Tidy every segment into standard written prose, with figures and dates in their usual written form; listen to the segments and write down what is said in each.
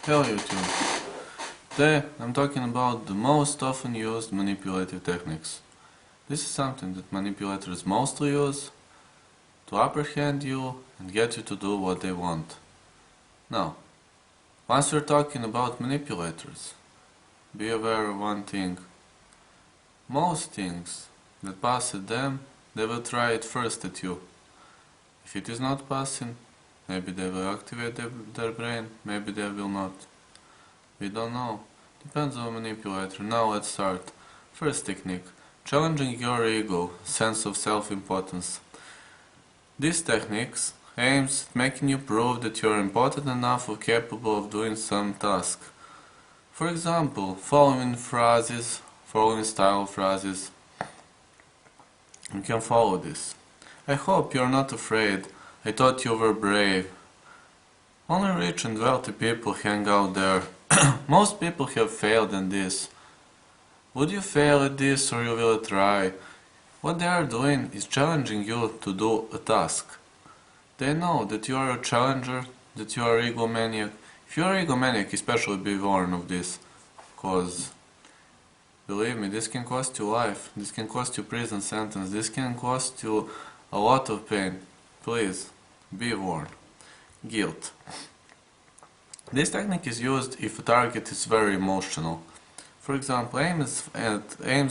Hello YouTube. Today I'm talking about the most often used manipulative techniques. This is something that manipulators mostly use to apprehend you and get you to do what they want. Now, once we're talking about manipulators, be aware of one thing. Most things that pass at them, they will try it first at you. If it is not passing, maybe they will activate their brain, maybe they will not. We don't know. Depends on the manipulator. Now let's start. First technique. Challenging your ego, sense of self-importance. This technique aims at making you prove that you are important enough or capable of doing some task. For example, following style phrases. You can follow this. I hope you're not afraid. I thought you were brave. Only rich and wealthy people hang out there. Most people have failed in this. Would you fail at this or you will try? What they are doing is challenging you to do a task. They know that you are a challenger, that you are egomaniac. If you are egomaniac, especially be warned of this. Cause, believe me, this can cost you life. This can cost you prison sentence. This can cost you a lot of pain. Please, be warned. Guilt. This technique is used if a target is very emotional. For example, aims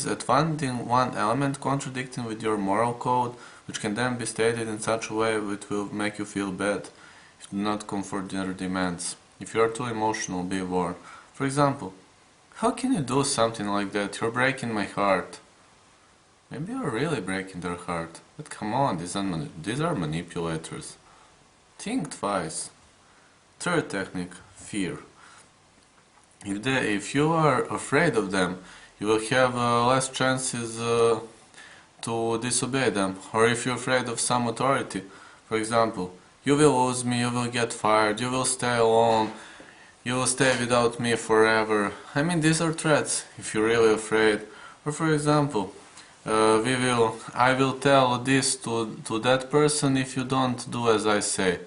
at finding one element contradicting with your moral code, which can then be stated in such a way that will make you feel bad if you do not comfort their demands. If you are too emotional, be warned. For example, how can you do something like that? You're breaking my heart. Maybe you're really breaking their heart. But come on, these are manipulators. Think twice. Third technique, fear. If you are afraid of them, you will have less chances to disobey them. Or if you're afraid of some authority, for example, you will lose me, you will get fired, you will stay alone, you will stay without me forever. I mean, these are threats if you're really afraid. Or for example, I will tell this to that person if you don't do as I say.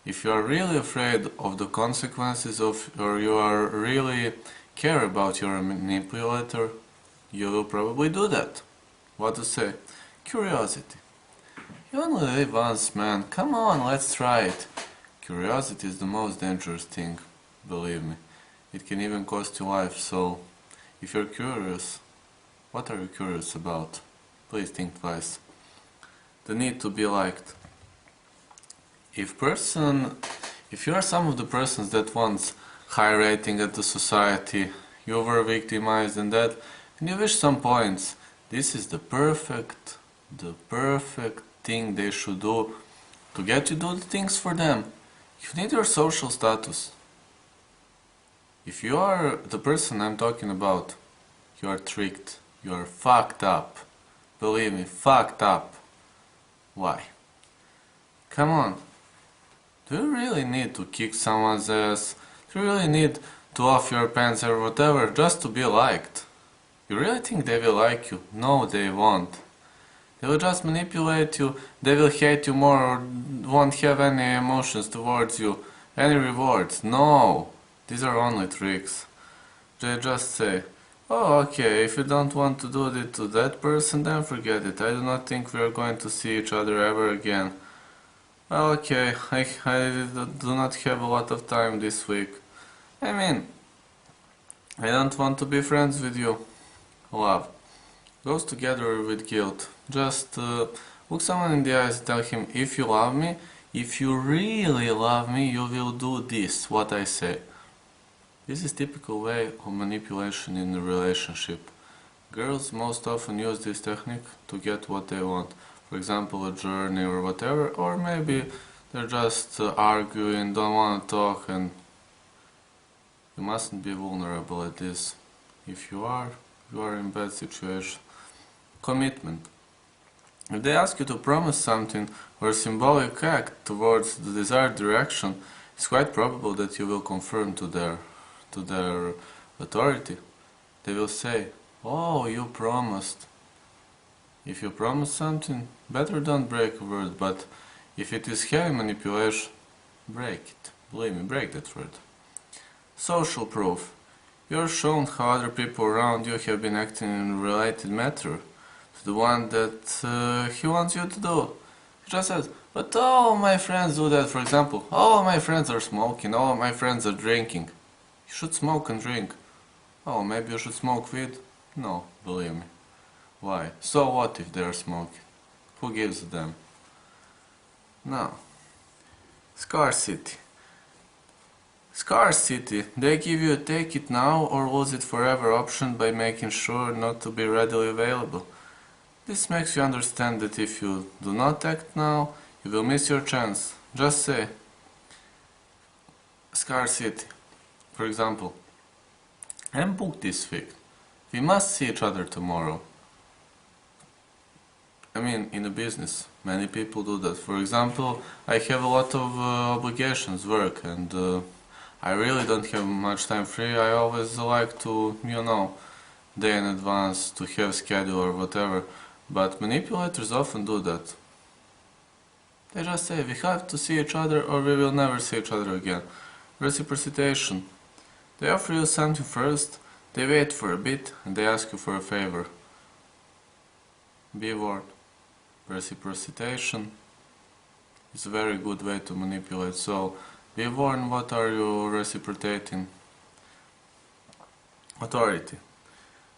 If you are really afraid of the consequences or you are really care about your manipulator, you will probably do that. What to say? Curiosity. You only live once, man. Come on, let's try it. Curiosity is the most dangerous thing, believe me. It can even cost you life, so if you're curious, what are you curious about? Please think twice. The need to be liked. If you are some of the persons that wants high rating at the society, you were victimized and that, and you wish some points, this is the perfect thing they should do to get you to do the things for them. You need your social status. If you are the person I'm talking about, you are tricked, you are fucked up. Believe me, fucked up. Why? Come on. Do you really need to kick someone's ass? Do you really need to off your pants or whatever just to be liked? You really think they will like you? No, they won't. They will just manipulate you, they will hate you more or won't have any emotions towards you, any rewards. No, these are only tricks. They just say, oh okay, if you don't want to do it to that person, then forget it. I do not think we are going to see each other ever again. Okay, I do not have a lot of time this week. I mean, I don't want to be friends with you. Love goes together with guilt. Just look someone in the eyes and tell him, if you love me, if you really love me, you will do this, what I say. This is typical way of manipulation in a relationship. Girls most often use this technique to get what they want. For example, a journey or whatever, or maybe they're just arguing, don't want to talk, and you mustn't be vulnerable at this. If you are in bad situation. Commitment. If they ask you to promise something or a symbolic act towards the desired direction, it's quite probable that you will conform to their authority. They will say, oh, you promised. If you promise something, better don't break a word, but if it is heavy manipulation, break it. Believe me, break that word. Social proof. You're shown how other people around you have been acting in a related matter to the one that he wants you to do. He just says, but all my friends do that, for example. All my friends are smoking, all my friends are drinking. You should smoke and drink. Oh, maybe you should smoke weed? No, believe me. Why? So what if they're smoking? Who gives a damn? Now, scarcity. Scarcity. They give you a take it now or lose it forever option by making sure not to be readily available. This makes you understand that if you do not act now, you will miss your chance. Just say, scarcity. For example, I'm booked this week. We must see each other tomorrow. I mean, in a business, many people do that. For example, I have a lot of obligations, work, and I really don't have much time free. I always like to, day in advance to have schedule or whatever. But manipulators often do that. They just say, we have to see each other or we will never see each other again. Reciprocation. They offer you something first, they wait for a bit, and they ask you for a favor. B word. Reciprocation is a very good way to manipulate. So, be warned, what are you reciprocating? Authority.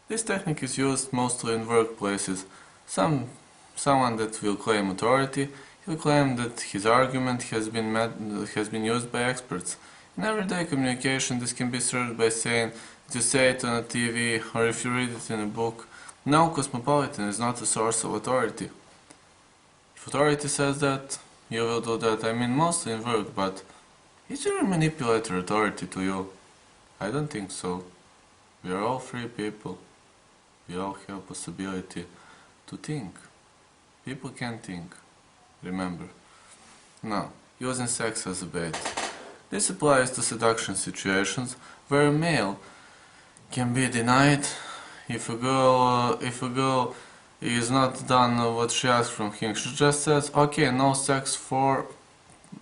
This technique is used mostly in workplaces. Someone that will claim authority, he'll claim that his argument has been used by experts. In everyday communication, this can be served by saying that you say it on a TV or if you read it in a book. No, cosmopolitan is not a source of authority. If authority says that, you will do that. I mean, mostly in work, but is your manipulator authority to you? I don't think so. We are all free people. We all have possibility to think. People can think. Remember. Now, using sex as a bait. This applies to seduction situations where a male can be denied if a girl is not done what she asks from him. She just says, okay, no sex for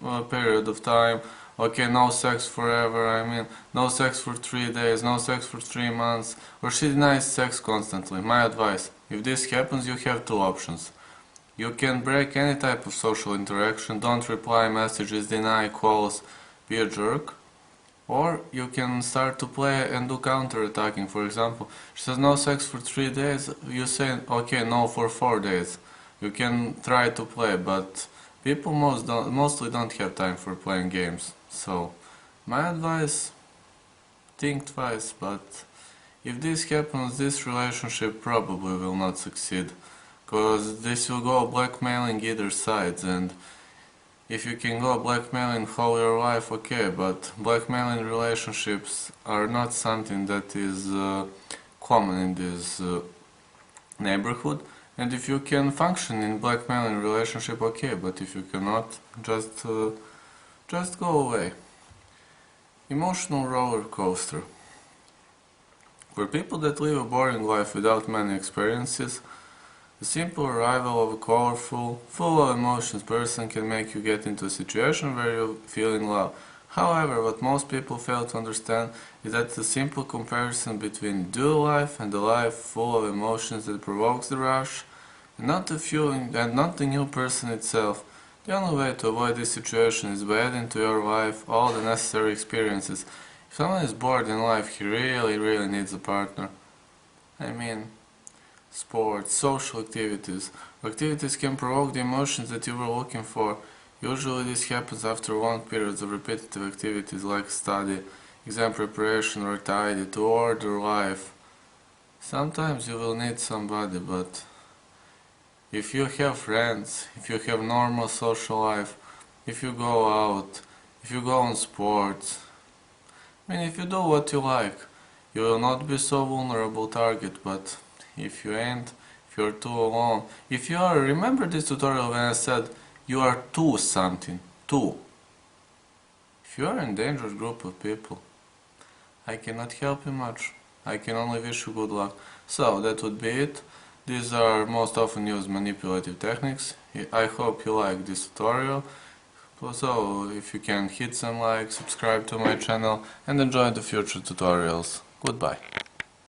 a period of time, okay, no sex forever, I mean, no sex for 3 days, no sex for 3 months, or she denies sex constantly. My advice, if this happens, you have two options. You can break any type of social interaction, don't reply messages, deny calls, be a jerk, or you can start to play and do counter-attacking. For example, she says no sex for 3 days, you say okay, no for 4 days. You can try to play, but people mostly don't have time for playing games. So, my advice, think twice, but if this happens, this relationship probably will not succeed, because this will go blackmailing either sides, and if you can go blackmailing whole your life, okay, but blackmailing relationships are not something that is common in this neighborhood. And if you can function in blackmailing relationship, okay, but if you cannot, just go away. Emotional roller coaster. For people that live a boring life without many experiences, the simple arrival of a colorful, full of emotions person can make you get into a situation where you feel in love. However, what most people fail to understand is that the simple comparison between dual life and the life full of emotions that provokes the rush, and not the feeling and not the new person itself. The only way to avoid this situation is by adding to your life all the necessary experiences. If someone is bored in life, he really needs a partner. I mean, sports, social activities. Activities can provoke the emotions that you were looking for. Usually this happens after long periods of repetitive activities like study, exam preparation or tidy to order life. Sometimes you will need somebody, but if you have friends, if you have normal social life, if you go out, if you go on sports, I mean, if you do what you like, you will not be so vulnerable target, but if you ain't, if you're too alone, if you are, remember this tutorial when I said you are two something, two. If you are in dangerous group of people, I cannot help you much. I can only wish you good luck. So that would be it. These are most often used manipulative techniques. I hope you like this tutorial. So if you can, hit some like, subscribe to my channel and enjoy the future tutorials. Goodbye.